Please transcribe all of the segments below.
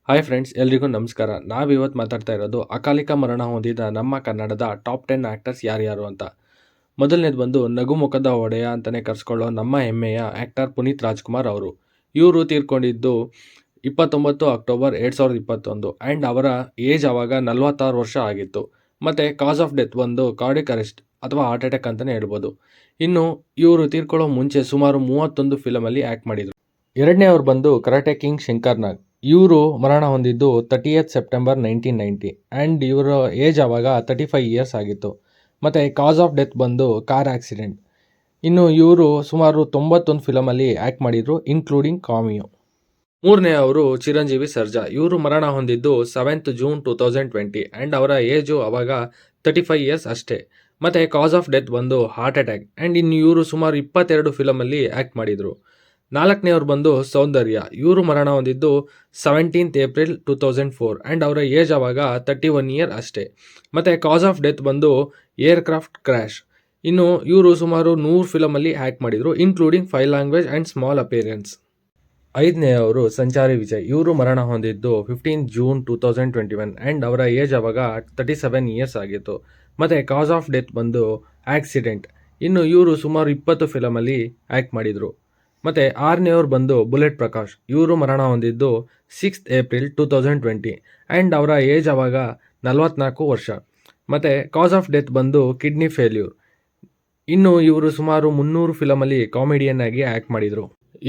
Hi friends, ಎಲ್ರಿಗೂ ನಮಸ್ಕಾರ. ನಾವಿವತ್ತು ಮಾತಾಡ್ತಾ ಇರೋದು ಅಕಾಲಿಕ ಮರಣ ಹೊಂದಿದ ನಮ್ಮ ಕನ್ನಡದ ಟಾಪ್ 10 ಆ್ಯಕ್ಟರ್ಸ್ ಯಾರ್ಯಾರು ಅಂತ. ಮೊದಲನೇದು ಬಂದು ನಗುಮುಖದ ಒಡೆಯ ಅಂತಲೇ ಕರೆಸ್ಕೊಳ್ಳೋ ನಮ್ಮ ಹೆಮ್ಮೆಯ ಆ್ಯಕ್ಟರ್ ಪುನೀತ್ ರಾಜ್ಕುಮಾರ್ ಅವರು. ಇವರು ತೀರ್ಕೊಂಡಿದ್ದು 29 ಅಕ್ಟೋಬರ್ 2021 ಆ್ಯಂಡ್ ಅವರ ಏಜ್ ಆವಾಗ 46 ವರ್ಷ ಆಗಿತ್ತು. ಮತ್ತು ಕಾಸ್ ಆಫ್ ಡೆತ್ ಬಂದು ಕಾರ್ಡಿಯಕ್ ಅರೆಸ್ಟ್ ಅಥವಾ ಹಾರ್ಟ್ ಅಟ್ಯಾಕ್ ಅಂತಲೇ ಹೇಳ್ಬೋದು. ಇನ್ನು ಇವರು ತೀರ್ಕೊಳ್ಳೋ ಮುಂಚೆ ಸುಮಾರು 31 ಫಿಲಮಲ್ಲಿ ಆ್ಯಕ್ಟ್ ಮಾಡಿದರು. ಎರಡನೇವ್ರು ಬಂದು ಕರಾಟೆ ಕಿಂಗ್ ಶಂಕರ್ ನಾಗ್. ಇವರು ಮರಣ ಹೊಂದಿದ್ದು 30th ಸೆಪ್ಟೆಂಬರ್ 1990 ಆ್ಯಂಡ್ ಇವರ ಏಜ್ ಆವಾಗ 35 ಇಯರ್ಸ್ ಆಗಿತ್ತು. ಮತ್ತು ಕಾಸ್ ಆಫ್ ಡೆತ್ ಬಂದು ಕಾರ್ ಆಕ್ಸಿಡೆಂಟ್. ಇನ್ನು ಇವರು ಸುಮಾರು 91 ಫಿಲಮಲ್ಲಿ ಆ್ಯಕ್ಟ್ ಮಾಡಿದರು, ಇನ್ಕ್ಲೂಡಿಂಗ್ ಕಾಮಿಯೋ. ಮೂರನೇ ಅವರು ಚಿರಂಜೀವಿ ಸರ್ಜಾ. ಇವರು ಮರಣ ಹೊಂದಿದ್ದು 7th ಜೂನ್ 2020 ಆ್ಯಂಡ್ ಅವರ ಏಜು ಆವಾಗ 35 ಇಯರ್ಸ್ ಅಷ್ಟೇ. ಮತ್ತು ಕಾಸ್ ಆಫ್ ಡೆತ್ ಬಂದು ಹಾರ್ಟ್ ಅಟ್ಯಾಕ್ ಆ್ಯಂಡ್ ಇನ್ನು ಇವರು ಸುಮಾರು 22 ಫಿಲಮಲ್ಲಿ ಆ್ಯಕ್ಟ್ ಮಾಡಿದರು. ನಾಲ್ಕನೇವ್ರು ಬಂದು ಸೌಂದರ್ಯ. ಇವರು ಮರಣ ಹೊಂದಿದ್ದು 17th ಏಪ್ರಿಲ್ 2004 ಆ್ಯಂಡ್ ಅವರ ಏಜ್ ಆವಾಗ 31 ಇಯರ್ ಅಷ್ಟೇ. ಮತ್ತು ಕಾಸ್ ಆಫ್ ಡೆತ್ ಬಂದು ಏರ್ಕ್ರಾಫ್ಟ್ ಕ್ರ್ಯಾಶ್. ಇನ್ನು ಇವರು ಸುಮಾರು 100 ಫಿಲಮಲ್ಲಿ ಆ್ಯಕ್ಟ್ ಮಾಡಿದರು, including 5 language and small appearance. ಐದನೇಯವರು ಸಂಚಾರಿ ವಿಜಯ್. ಇವರು ಮರಣ ಹೊಂದಿದ್ದು 15th ಜೂನ್ 2021 ಆ್ಯಂಡ್ ಅವರ ಏಜ್ ಆವಾಗ 37 ಇಯರ್ಸ್ ಆಗಿತ್ತು. ಮತ್ತು ಕಾಸ್ ಆಫ್ ಡೆತ್ ಬಂದು ಆಕ್ಸಿಡೆಂಟ್. ಇನ್ನು ಇವರು ಸುಮಾರು 20 ಫಿಲಮಲ್ಲಿ ಆ್ಯಕ್ಟ್ ಮಾಡಿದರು. ಮತ್ತು ಆರನೇವ್ರು ಬಂದು ಬುಲೆಟ್ ಪ್ರಕಾಶ್. ಇವರು ಮರಣ ಹೊಂದಿದ್ದು 6th ಏಪ್ರಿಲ್ 2020 ಆ್ಯಂಡ್ ಅವರ ಏಜ್ ಆವಾಗ 44 ವರ್ಷ. ಮತ್ತು ಕಾಸ್ ಆಫ್ ಡೆತ್ ಬಂದು ಕಿಡ್ನಿ ಫೇಲ್ಯೂರ್. ಇನ್ನು ಇವರು ಸುಮಾರು 300 ಫಿಲಮಲ್ಲಿ ಕಾಮಿಡಿಯನ್ ಆಗಿ ಆ್ಯಕ್ಟ್ ಮಾಡಿದರು.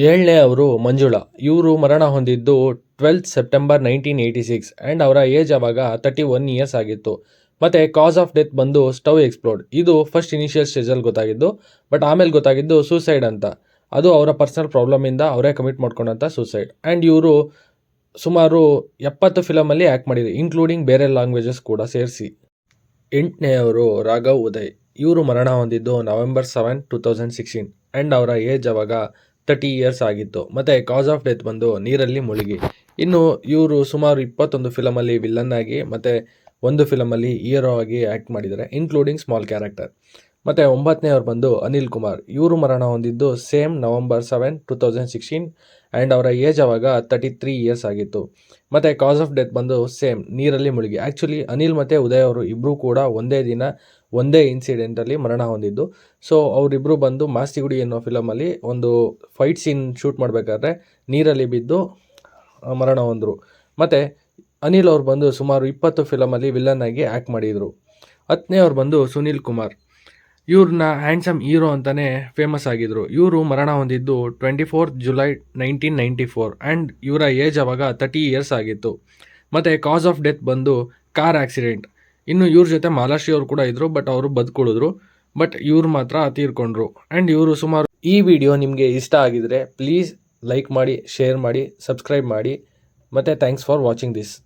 ಏಳನೇ ಅವರು ಮಂಜುಳಾ. ಇವರು ಮರಣ ಹೊಂದಿದ್ದು 12th ಸೆಪ್ಟೆಂಬರ್ 1986 ಆ್ಯಂಡ್ ಅವರ ಏಜ್ ಆವಾಗ 31 ಇಯರ್ಸ್ ಆಗಿತ್ತು. ಮತ್ತು ಕಾಸ್ ಆಫ್ ಡೆತ್ ಬಂದು ಸ್ಟವ್ ಎಕ್ಸ್ಪ್ಲೋಡ್. ಇದು ಫಸ್ಟ್ ಇನಿಷಿಯಲ್ ಸ್ಟೇಜಲ್ಲಿ ಗೊತ್ತಾಗಿದ್ದು, ಬಟ್ ಆಮೇಲೆ ಗೊತ್ತಾಗಿದ್ದು ಸೂಸೈಡ್ ಅಂತ. ಅದು ಅವರ ಪರ್ಸನಲ್ ಪ್ರಾಬ್ಲಮಿಂದ ಅವರೇ ಕಮಿಟ್ ಮಾಡ್ಕೊಂಡಂಥ ಸೂಸೈಡ್. ಆ್ಯಂಡ್ ಇವರು ಸುಮಾರು 70 ಫಿಲಮಲ್ಲಿ ಆ್ಯಕ್ಟ್ ಮಾಡಿದ್ರು, ಇನ್ಕ್ಲೂಡಿಂಗ್ ಬೇರೆ ಲ್ಯಾಂಗ್ವೇಜಸ್ ಕೂಡ ಸೇರಿಸಿ. ಎಂಟನೆಯವರು ರಾಘವ್ ಉದಯ್. ಇವರು ಮರಣ ಹೊಂದಿದ್ದು ನವೆಂಬರ್ 7, 2016 ಆ್ಯಂಡ್ ಅವರ ಏಜ್ ಆವಾಗ 30 ಇಯರ್ಸ್ ಆಗಿತ್ತು. ಮತ್ತು ಕಾಸ್ ಆಫ್ ಡೆತ್ ಬಂದು ನೀರಲ್ಲಿ ಮುಳುಗಿ. ಇನ್ನು ಇವರು ಸುಮಾರು 21 ಫಿಲಮಲ್ಲಿ ವಿಲ್ಲನ್ ಆಗಿ ಮತ್ತು 1 ಫಿಲಮಲ್ಲಿ ಹೀರೋ ಆಗಿ ಆ್ಯಕ್ಟ್ ಮಾಡಿದ್ದಾರೆ, ಇನ್ಕ್ಲೂಡಿಂಗ್ ಸ್ಮಾಲ್ ಕ್ಯಾರೆಕ್ಟರ್. ಮತ್ತು ಒಂಬತ್ತನೇವ್ರು ಬಂದು ಅನಿಲ್ ಕುಮಾರ್. ಇವರು ಮರಣ ಹೊಂದಿದ್ದು ಸೇಮ್ ನವಂಬರ್ 7, 2016 ಆ್ಯಂಡ್ ಅವರ ಏಜ್ ಆವಾಗ 33 ಇಯರ್ಸ್ ಆಗಿತ್ತು. ಮತ್ತು ಕಾಸ್ ಆಫ್ ಡೆತ್ ಬಂದು ಸೇಮ್ ನೀರಲ್ಲಿ ಮುಳುಗಿ. ಆ್ಯಕ್ಚುಲಿ ಅನಿಲ್ ಮತ್ತು ಉದಯ್ ಅವರು ಇಬ್ಬರು ಕೂಡ ಒಂದೇ ದಿನ ಒಂದೇ ಇನ್ಸಿಡೆಂಟಲ್ಲಿ ಮರಣ ಹೊಂದಿದ್ದು. ಸೊ ಅವರಿಬ್ಬರು ಬಂದು ಮಾಸ್ತಿಗುಡಿ ಅನ್ನೋ ಫಿಲಮಲ್ಲಿ ಒಂದು ಫೈಟ್ ಸೀನ್ ಶೂಟ್ ಮಾಡಬೇಕಾದ್ರೆ ನೀರಲ್ಲಿ ಬಿದ್ದು ಮರಣ ಹೊಂದರು. ಮತ್ತು ಅನಿಲ್ ಅವ್ರು ಬಂದು ಸುಮಾರು 20 ಫಿಲಮಲ್ಲಿ ವಿಲ್ಲನ್ ಆಗಿ ಆ್ಯಕ್ಟ್ ಮಾಡಿದರು. 10ನೇವ್ರು ಬಂದು ಸುನೀಲ್ ಕುಮಾರ್. ಇವ್ರನ್ನ ಹ್ಯಾಂಡ್ಸಮ್ ಹೀರೋ ಅಂತಲೇ ಫೇಮಸ್ ಆಗಿದ್ದರು. ಇವರು ಮರಣ ಹೊಂದಿದ್ದು 24th ಜುಲೈ 1994 ಆ್ಯಂಡ್ ಇವರ ಏಜ್ ಆವಾಗ 30 ಇಯರ್ಸ್ ಆಗಿತ್ತು. ಮತ್ತು ಕಾಸ್ ಆಫ್ ಡೆತ್ ಬಂದು ಕಾರ್ ಆಕ್ಸಿಡೆಂಟ್. ಇನ್ನು ಇವ್ರ ಜೊತೆ ಮಾಲಾಶ್ರೀ ಅವರು ಕೂಡ ಇದ್ದರು, ಬಟ್ ಅವರು ಬದುಕುಳಿದ್ರು. ಬಟ್ ಇವ್ರು ಮಾತ್ರ ತೀರ್ಕೊಂಡ್ರು. ಆ್ಯಂಡ್ ಇವರು ಸುಮಾರು. ಈ ವಿಡಿಯೋ ನಿಮಗೆ ಇಷ್ಟ ಆಗಿದರೆ ಪ್ಲೀಸ್ ಲೈಕ್ ಮಾಡಿ, ಶೇರ್ ಮಾಡಿ, ಸಬ್ಸ್ಕ್ರೈಬ್ ಮಾಡಿ. ಮತ್ತು ಥ್ಯಾಂಕ್ಸ್ ಫಾರ್ ವಾಚಿಂಗ್ ದಿಸ್.